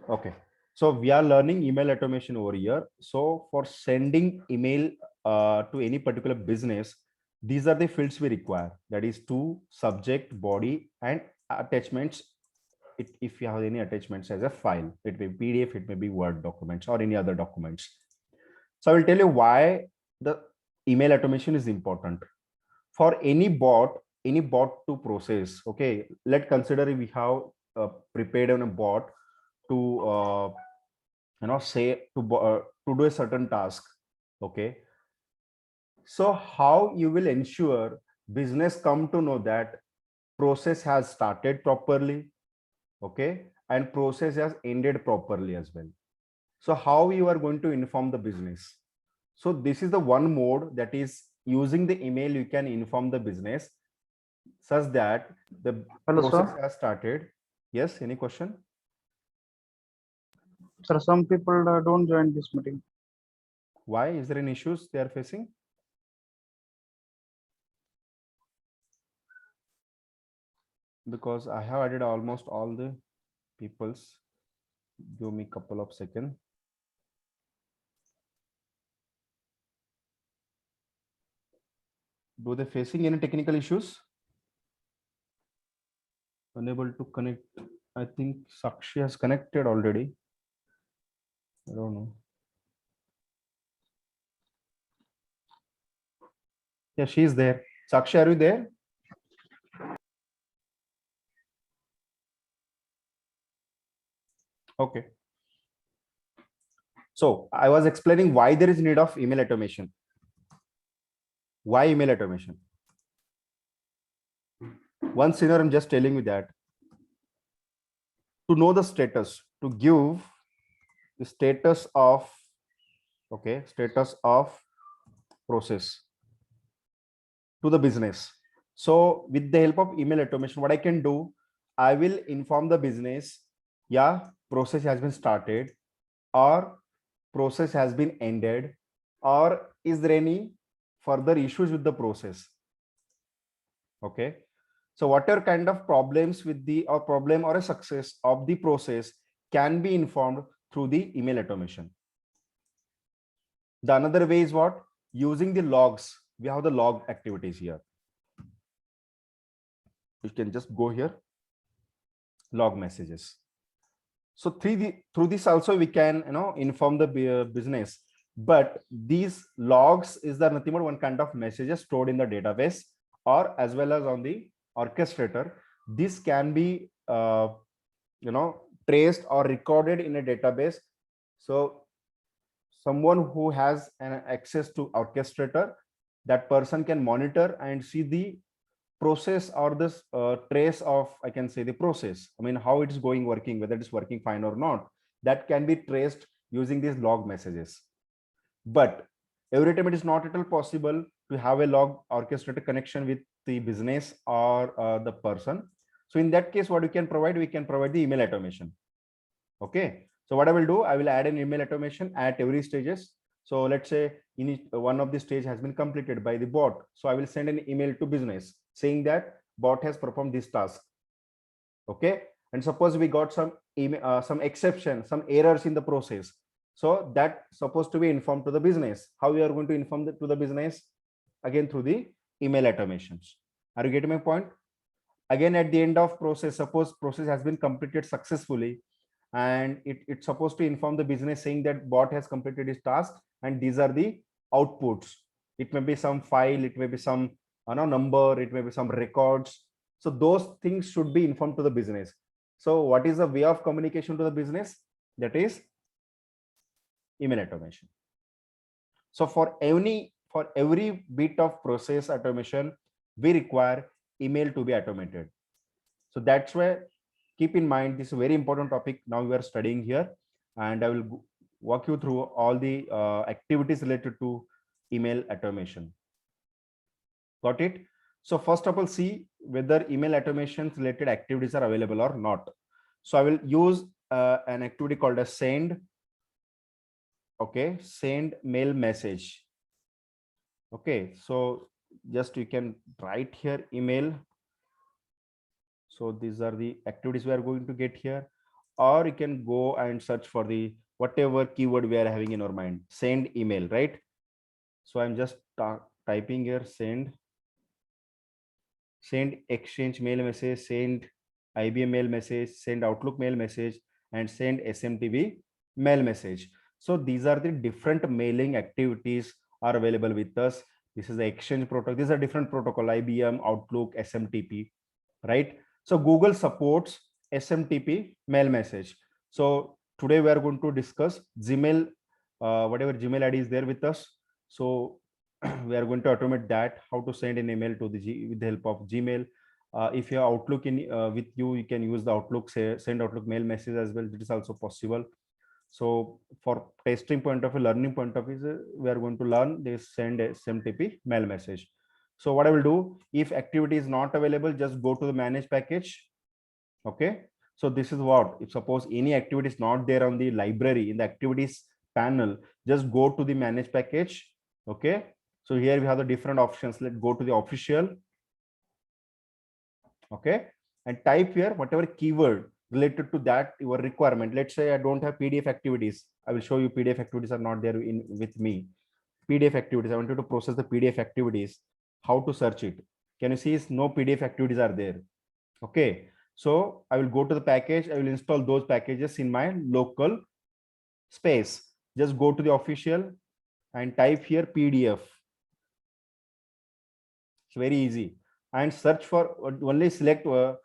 Okay. So we are learning email automation over here. So for sending email to any particular business, these are the fields we require. That is to subject, body, and attachments. If you have any attachments as a file, it may be PDF, it may be Word documents or any other documents. So I will tell you why the email automation is important for any bot to process. Okay, let's consider we have prepared on a bot to say to do a certain task. Okay, so how you will ensure business come to know that process has started properly, okay, and process has ended properly as well. So how you are going to inform the business? So this is the one mode, that is using the email you can inform the business such that the Hello, process sir. has started. Yes, any question? Sir, some people don't join this meeting. Why? Is there any issues they are facing? Because I have added almost all the peoples. Give me a couple of seconds. Do they facing any technical issues? Unable to connect. I think Sakshi has connected already. I don't know. Yeah, she is there. Sakshi, are you there? Okay. So I was explaining why there is need of email automation. Why email automation? One scenario, I'm just telling you that to know the status, to give the status of, okay, status of process to the business. So with the help of email automation, what I can do, I will inform the business, yeah, process has been started, or process has been ended, or is there any further issues with the process. Okay, so whatever kind of problems with the or problem or a success of the process can be informed through the email automation. The another way is what? Using the logs. We have the log activities here. You can just go here, log messages. So through this also we can inform the business. But these logs is the nothing but one kind of messages stored in the database or as well as on the orchestrator. This can be traced or recorded in a database. So someone who has an access to orchestrator, that person can monitor and see the process or this trace of, I can say, the process. I mean, how it's going working, whether it's working fine or not, that can be traced using these log messages. But every time it is not at all possible to have a log orchestrator connection with the business or the person. So in that case, what we can provide the email automation. Okay, so what I will do, I will add an email automation at every stages. So let's say one of the stage has been completed by the bot, so I will send an email to business saying that bot has performed this task. Okay, and suppose we got some email, some exception, some errors in the process, so that supposed to be informed to the business. How we are going to inform to the business? Again through the email automations. Are you getting my point? Again, at the end of process, suppose process has been completed successfully, and it's supposed to inform the business saying that bot has completed its task and these are the outputs. It may be some file, it may be some number, it may be some records. So those things should be informed to the business. So what is the way of communication to the business? That is email automation. So for every bit of process automation, we require email to be automated. So that's why keep in mind, this is a very important topic now we are studying here, and I will walk you through all the activities related to email automation. Got it? So first of all, see whether email automation related activities are available or not. So I will use an activity called a send. Okay, send mail message. Okay, so just you can write here email. So these are the activities we are going to get here. or you can go and search for the whatever keyword we are having in our mind. Send email, right? So I'm just typing here send Exchange mail message, send IBM mail message, send Outlook mail message, and send SMTP mail message. So these are the different mailing activities are available with us. This is the Exchange protocol. These are different protocol, IBM, Outlook, SMTP, right? So Google supports SMTP mail message. So today we are going to discuss Gmail, whatever Gmail ID is there with us. So we are going to automate that, how to send an email to with the help of Gmail. If you have Outlook in with you, you can use the Outlook, send Outlook mail message as well. It is also possible. So for testing point of view, learning point of view, we are going to learn this send SMTP mail message. So what I will do, if activity is not available, just go to the manage package. Okay. So this is what, if suppose any activity is not there on the library in the activities panel, just go to the manage package. Okay. So here we have the different options. Let's go to the official. Okay. And type here whatever keyword related to that your requirement. Let's say I don't have PDF activities. I will show you PDF activities are not there in with me. PDF activities. I wanted to process the PDF activities. How to search it? Can you see? No PDF activities are there. Okay. So I will go to the package. I will install those packages in my local space. Just go to the official and type here PDF. It's very easy, and search for only select the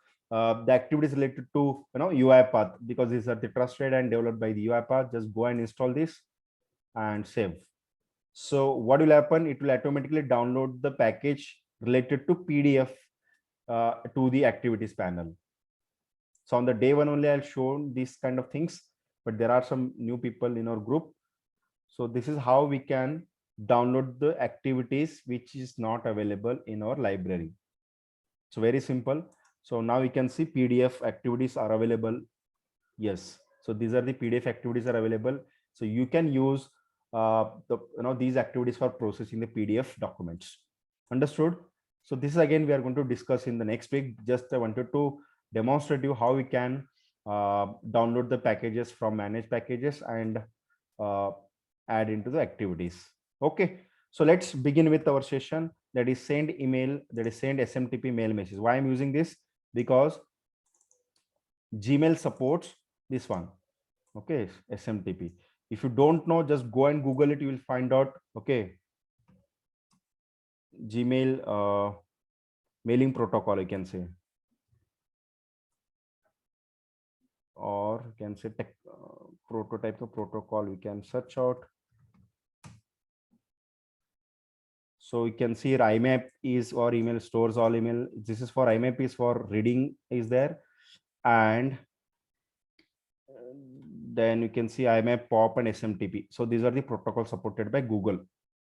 activities related to UiPath, because these are the trusted and developed by the UiPath. Just go and install this and save. So what will happen? It will automatically download the package related to PDF to the activities panel. So on the day one only, I'll show these kind of things, but there are some new people in our group. So this is how we can download the activities which is not available in our library. So very simple. So now we can see PDF activities are available. Yes. So these are the PDF activities are available. So you can use these activities for processing the PDF documents. Understood? So this is again we are going to discuss in the next week. Just I wanted to demonstrate you how we can download the packages from manage packages and add into the activities. Okay. So let's begin with our session, that is send email, that is send SMTP mail message. Why I'm using this? Because Gmail supports this one. Okay, SMTP. If you don't know, just go and Google it. You will find out. Okay, Gmail mailing protocol, you can say, or you can say prototype of protocol. We can search out. So you can see here IMAP is or email stores all email. This is for IMAP is for reading is there, and then you can see IMAP, POP, and SMTP. So these are the protocols supported by Google.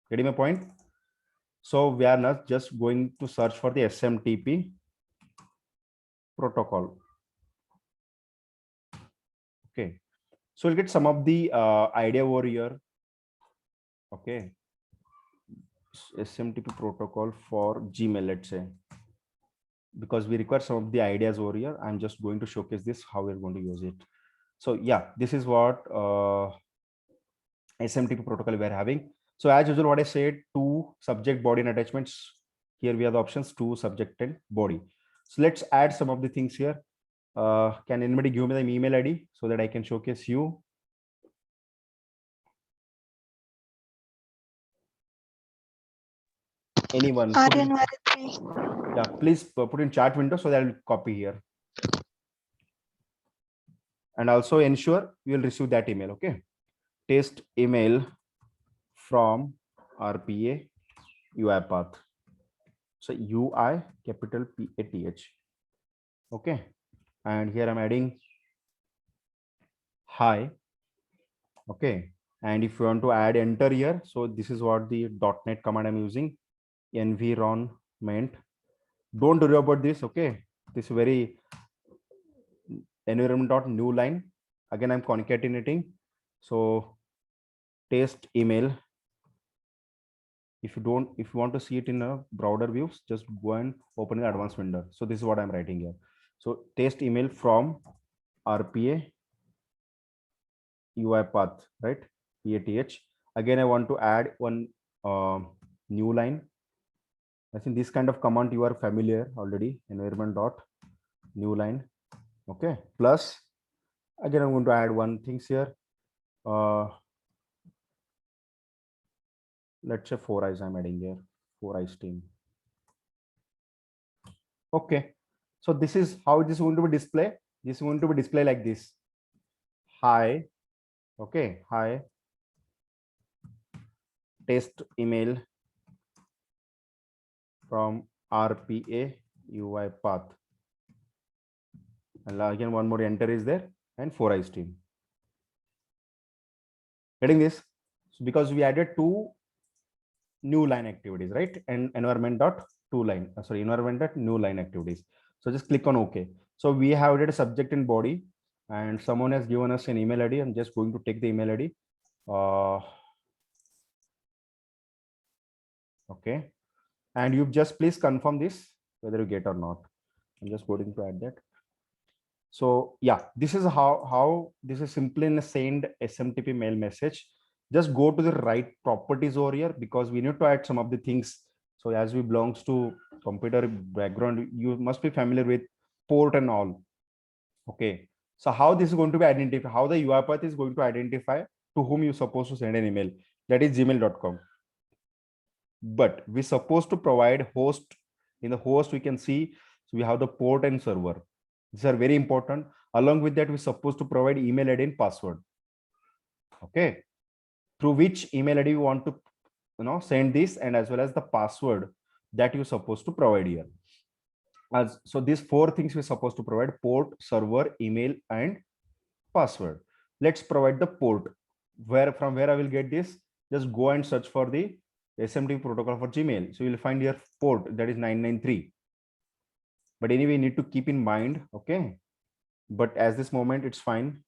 Getting my point? So we are not just going to search for the SMTP protocol. Okay. So we'll get some of the idea over here. Okay. SMTP protocol for Gmail, let's say, because we require some of the ideas over here. I'm just going to showcase this, how we're going to use it. So yeah, this is what SMTP protocol we're having. So as usual, what I said, two subject, body, and attachments. Here we have the options, two subject and body. So let's add some of the things here. Can anybody give me the email ID so that I can showcase you? Anyone? Yeah, please put in chat window so that I'll copy here. And also ensure you will receive that email. Okay. Test email from RPA UiPath. So UI capital PATH. Okay. And here I'm adding hi. Okay. And if you want to add enter here, so this is what the .NET command I'm using. Environment. Don't worry about this. Okay. This is very environment.new line. Again, I'm concatenating. So test email. If you want to see it in a broader views, just go and open the advanced window. So this is what I'm writing here. So test email from RPA UiPath, right? PATH. Again, I want to add one new line. I think this kind of command you are familiar already. Environment dot new line. Okay. Plus, again, I'm going to add one things here. Let's say 4 eyes I'm adding here. 4 eyes team. Okay. So this is how it is going to be display. This is going to be display like this. Hi. Okay. Hi. Test email from RPA UiPath. And again, one more enter is there and 4 eyes team. Getting this? So because we added two new line activities, right? And environment dot two line, sorry, environment dot new line activities. So just click on OK. So we have added a subject and body, and someone has given us an email ID. I'm just going to take the email ID. Okay. And you just please confirm this, whether you get or not. I'm just going to add that. So yeah, this is how this is simply in a send SMTP mail message. Just go to the right properties over here, because we need to add some of the things. So as we belongs to computer background, you must be familiar with port and all. Okay. So how this is going to be identified, how the UiPath is going to identify to whom you're supposed to send an email, that is gmail.com. But we're supposed to provide host. In the host, we can see, so we have the port and server. These are very important. Along with that, we're supposed to provide email ID and password. Okay. Through which email ID you want to send this, and as well as the password that you're supposed to provide here. So these four things we're supposed to provide: port, server, email, and password. Let's provide the port. From where I will get this? Just go and search for the SMTP protocol for Gmail. So you'll find your port, that is 993. But anyway, you need to keep in mind, okay? But as this moment, it's fine.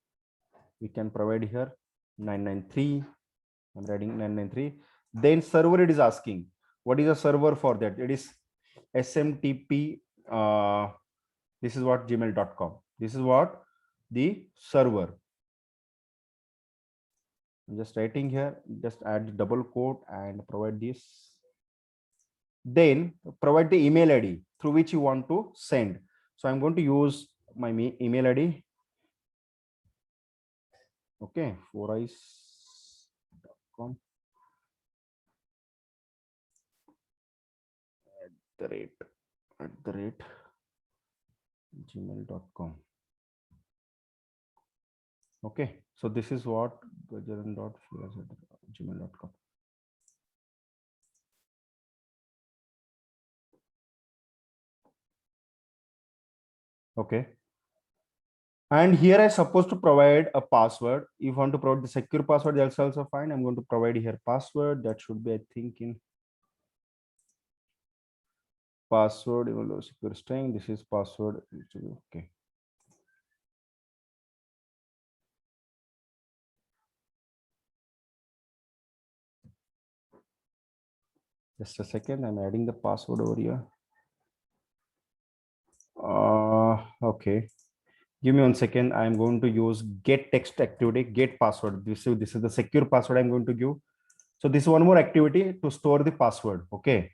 We can provide here 993. I'm writing 993. Then server, it is asking, what is a server for that? It is SMTP. This is what gmail.com. This is what the server. I'm just writing here, just add the double quote and provide this. Then provide the email ID through which you want to send. So I'm going to use my email ID. Okay, 4eyes.com @ gmail.com. Okay, so this is what gajaran.firas@gmail.com. Okay. And here I supposed to provide a password. If you want to provide the secure password, that's also fine. I'm going to provide here password. That should be, I think, in password, even though secure string. This is password. Okay. Just a second. I'm adding the password over here. Okay. Give me 1 second. I'm going to use get text activity, get password. This is the secure password I'm going to give. So this is one more activity to store the password. Okay.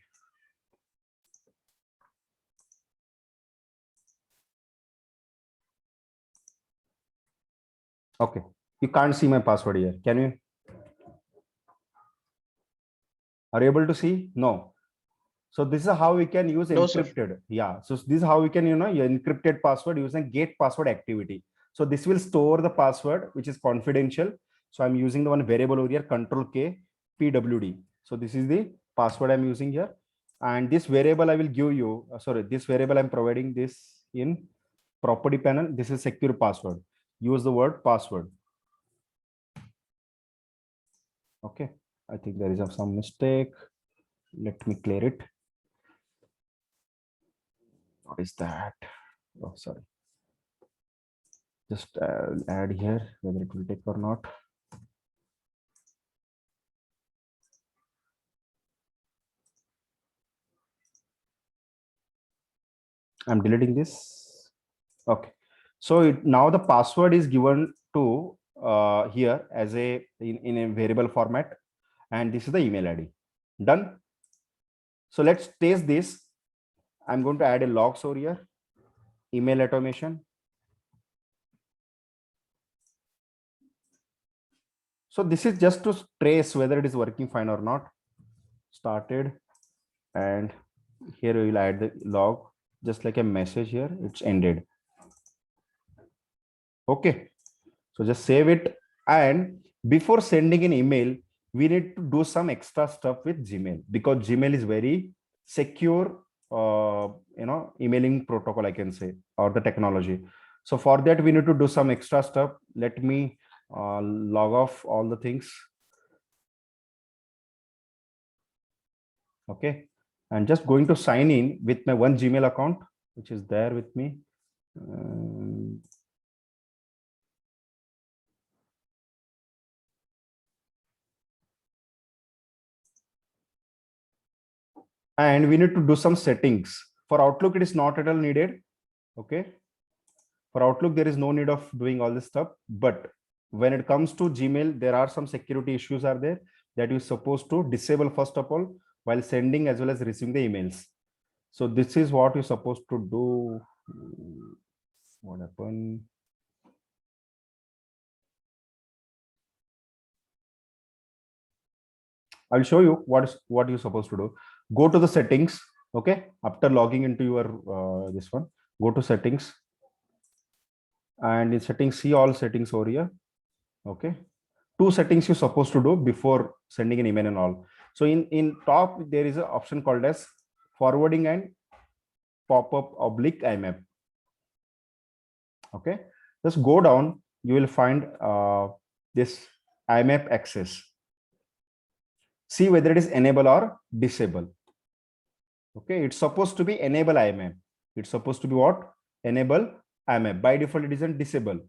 Okay. You can't see my password here. Can you? Are you able to see? No. So this is how we can use No, sir. encrypted. Yeah. So this is how we can, encrypted password using get password activity. So this will store the password, which is confidential. So I'm using the one variable over here, control K PWD. So this is the password I'm using here. And this variable I will give you, this variable I'm providing this in property panel. This is secure password. Use the word password. Okay. I think there is some mistake. Let me clear it. What is that? Oh, sorry. Just add here whether it will take or not. I'm deleting this. Okay. So now the password is given to here as a in a variable format, and this is the email ID. Done. So let's test this. I'm going to add a logs over here, email automation. So this is just to trace whether it is working fine or not. Started, and here we will add the log, just like a message here, it's ended. Okay, so just save it. And before sending an email, we need to do some extra stuff with Gmail, because Gmail is very secure, emailing protocol, I can say, or the technology. So for that, we need to do some extra stuff. Let me log off all the things. Okay, I'm just going to sign in with my one Gmail account, which is there with me. And we need to do some settings. For Outlook, it is not at all needed. Okay, for Outlook, there is no need of doing all this stuff. But when it comes to Gmail, there are some security issues are there that you're supposed to disable first of all while sending as well as receiving the emails. So this is what you're supposed to do. What happened? I'll show you what you're supposed to do. Go to the settings. Okay, after logging into your this one, go to settings, and in settings, see all settings over here. Okay, two settings you're supposed to do before sending an email and all. So in top, there is an option called as forwarding and pop-up oblique IMAP. Okay, just go down, you will find this IMAP access. See whether it is enable or disable. Okay, it's supposed to be enable IMAP. It's supposed to be what? Enable IMAP. By default, it isn't disable.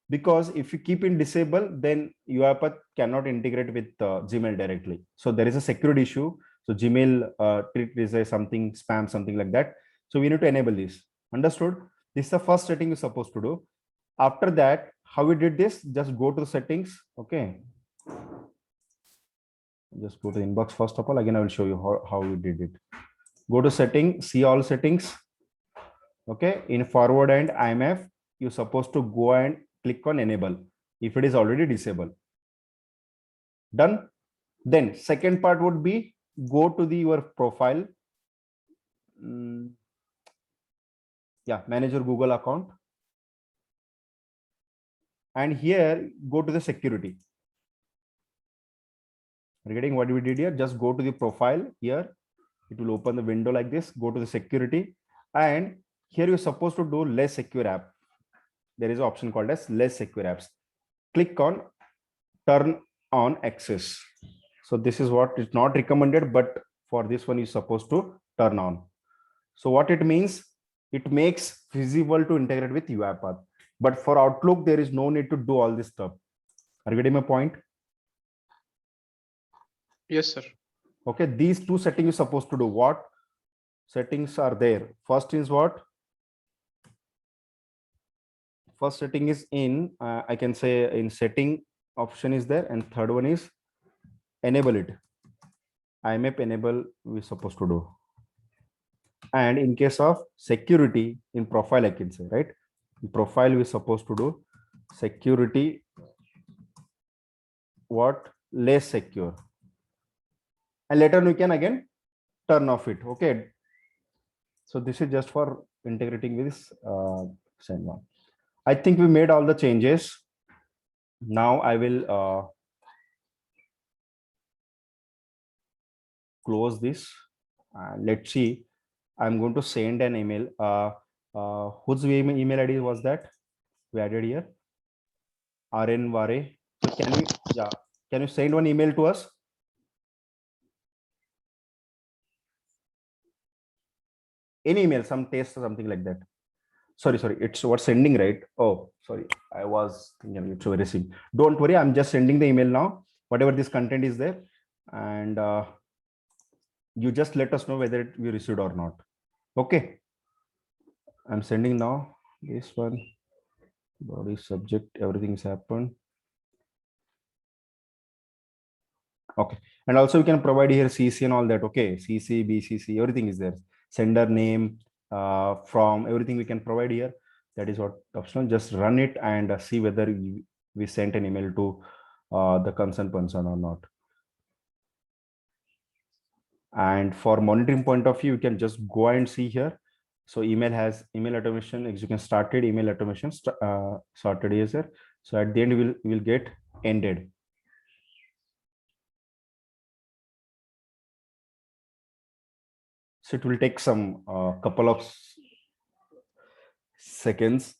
Because if you keep in disable, then UiPath cannot integrate with Gmail directly. So there is a security issue. So Gmail treat is a something spam, something like that. So we need to enable this. Understood? This is the first setting you're supposed to do. After that, how we did this? Just go to the settings. Okay. Just go to the inbox first of all. Again, I will show you how we did it. Go to setting, see all settings. Okay. In forward and IMAP, you're supposed to go and click on enable if it is already disabled. Done. Then second part would be go to your profile. Yeah, manage your Google account. And here, go to the security. You're getting what we did here? Just go to the profile here. It will open the window like this. Go to the security. And here you're supposed to do less secure app. There is an option called as less secure apps. Click on turn on access. So this is what is not recommended, but for this one is supposed to turn on. So what it means, it makes feasible to integrate with UiPath. But for Outlook, there is no need to do all this stuff. Are you getting my point? Yes, sir. Okay, these two settings you're supposed to do. What settings are there? First is what? First setting is in, I can say in setting option is there, and third one is enable it. IMAP enable we're supposed to do. And in case of security, in profile, I can say, right? In profile, we're supposed to do security, what? Less secure. And later we can again turn off it. Okay. So this is just for integrating with this same one. I think we made all the changes. Now I will close this. Let's see. I'm going to send an email. Whose email ID was that we added here? RN Vare. So can you send one email to us? Any email, some test or something like that. Sorry, it's what sending, right? Oh, sorry, I was thinking it's receive. Don't worry, I'm just sending the email now. Whatever this content is there, and you just let us know whether we received or not. Okay, I'm sending now. This one, body, subject, everything is happened. Okay. And also we can provide here CC and all that. Okay. CC, BCC, everything is there. Sender name, from everything we can provide here. That is what optional. Just run it and see whether we sent an email to the concerned person or not. And for monitoring point of view, you can just go and see here. So email has email automation execution started, email automation started user. So at the end, we'll get ended. So it will take some couple of seconds.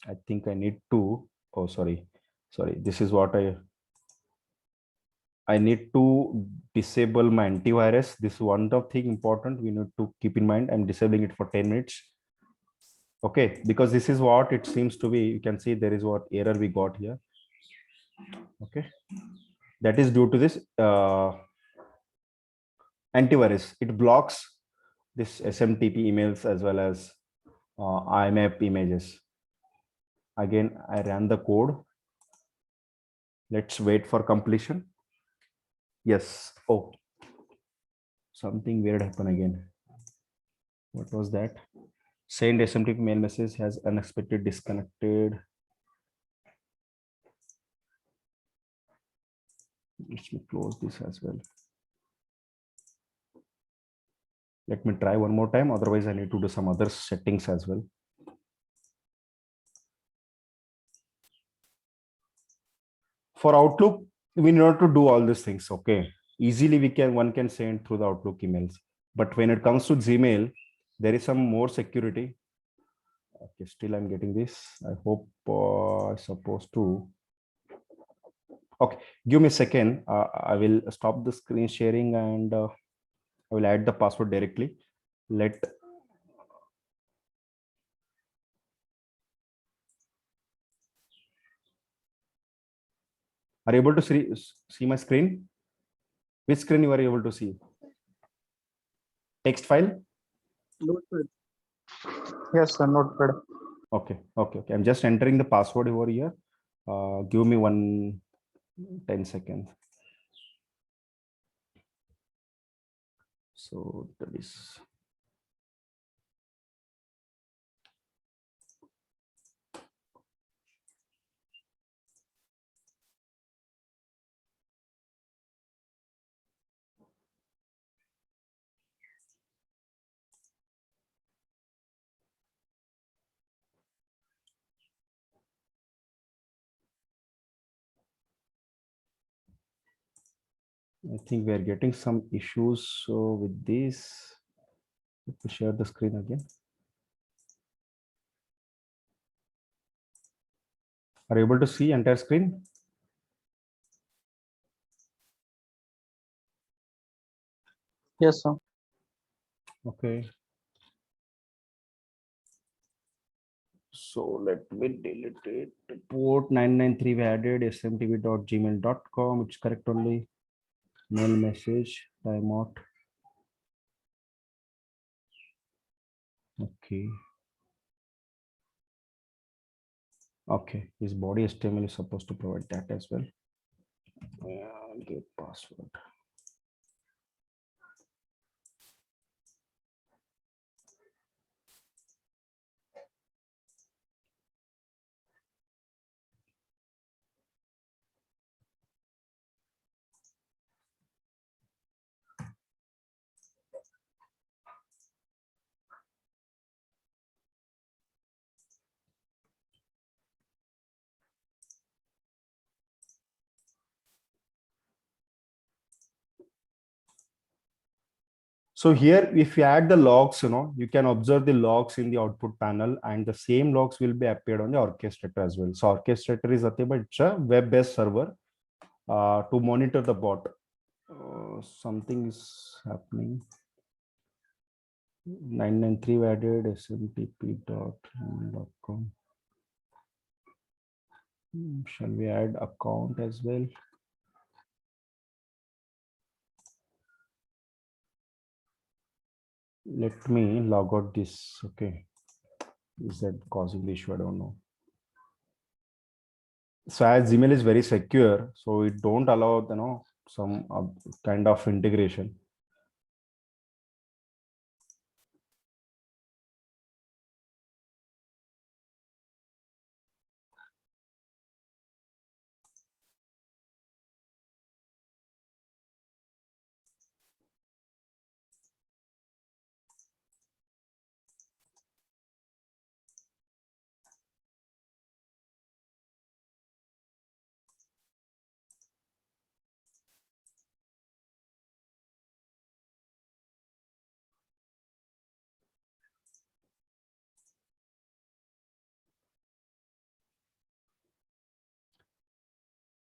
I think I need to, oh, sorry. This is what I need to disable my antivirus. This is one of thing important we need to keep in mind. I'm disabling it for 10 minutes. Okay, because this is what it seems to be. You can see there is what error we got here. Okay, that is due to this antivirus. It blocks this SMTP emails as well as IMAP images. Again, I ran the code. Let's wait for completion. Yes. Oh, something weird happened again. What was that? Send SMTP mail message has unexpected disconnected. Let me close this as well. Let me try one more time. Otherwise, I need to do some other settings as well. For Outlook, we need to do all these things. Okay. Easily one can send through the Outlook emails. But when it comes to Gmail, there is some more security. Okay, still I'm getting this. I hope I'm supposed to. Okay, give me a second. I will stop the screen sharing and I will add the password directly. Are you able to see my screen? Which screen you are able to see? Text file? Notepad. Yes, sir, notepad. Okay. I'm just entering the password over here. Give me 10 seconds. So that is. I think we are getting some issues. So with this, let me share the screen again. Are you able to see entire screen? Yes, sir. Okay. So let me delete it. Port 993 we added smtv.gmail.com. It's correct only. Mail message, timeout. Okay. Okay. His body HTML is supposed to provide that as well. Get password. So here, if you add the logs, you can observe the logs in the output panel, and the same logs will be appeared on the orchestrator as well. So orchestrator is nothing but it's a web-based server to monitor the bot. Something is happening. 993 added smtp.com. Shall we add account as well? Let me log out this. Okay. Is that causing the issue? I don't know. So as Gmail is very secure, so it don't allow, some kind of integration.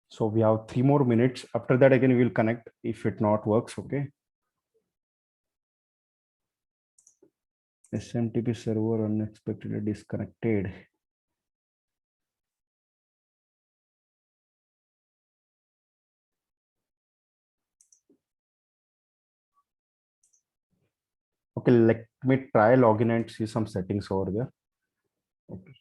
So we have 3 more minutes. After that, again, we will connect if it not works. Okay. SMTP server unexpectedly disconnected. Okay, let me try login and see some settings over there. Okay.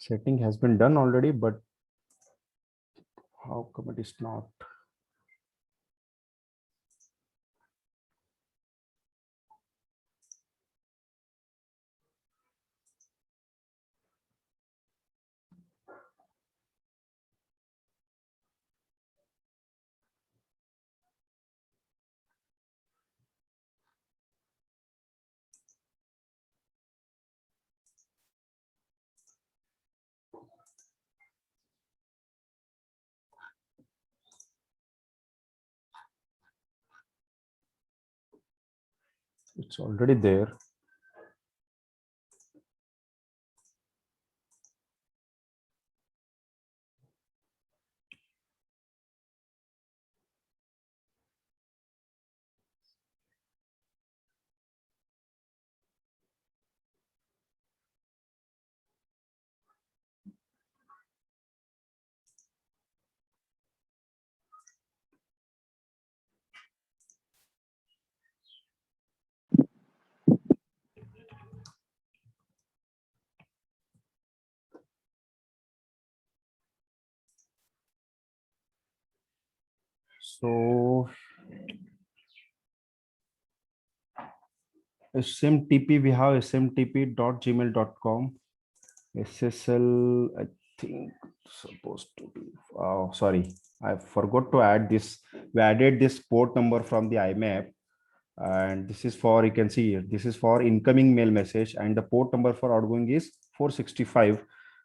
Setting has been done already, but how come it is not? It's already there. So SMTP, we have smtp.gmail.com. SSL, I think supposed to be. Oh, sorry, I forgot to add this. We added this port number from the IMAP, and this is for, you can see here, this is for incoming mail message, and the port number for outgoing is 465.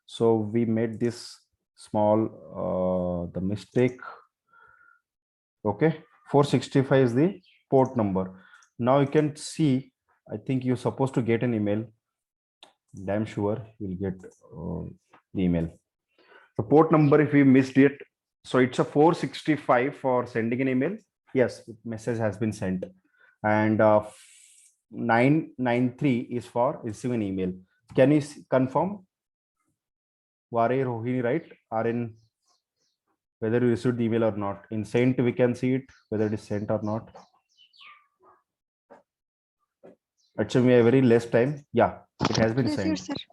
So we made this small the mistake. Okay, 465 is the port number. Now you can see, I think you're supposed to get an email. Damn sure you'll get the email. The port number, if we missed it, so it's a 465 for sending an email. Yes, message has been sent. And 993 is for receiving an email. Can you confirm? Ware Rohini, right? Are in whether you received the email or not. In sent, we can see it, whether it is sent or not. Actually, we have very less time. Yeah, it has been Received, sent. sir.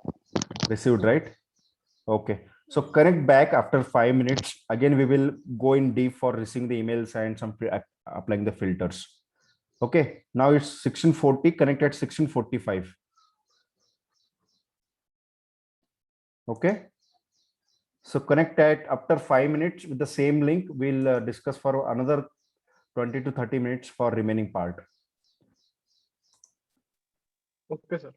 Received, right? Okay. So connect back after 5 minutes. Again, we will go in deep for receiving the emails and some applying the filters. Okay. Now it's 1640. Connect at 1645. Okay. So connect at after 5 minutes with the same link. We'll discuss for another 20 to 30 minutes for remaining part. Okay, sir.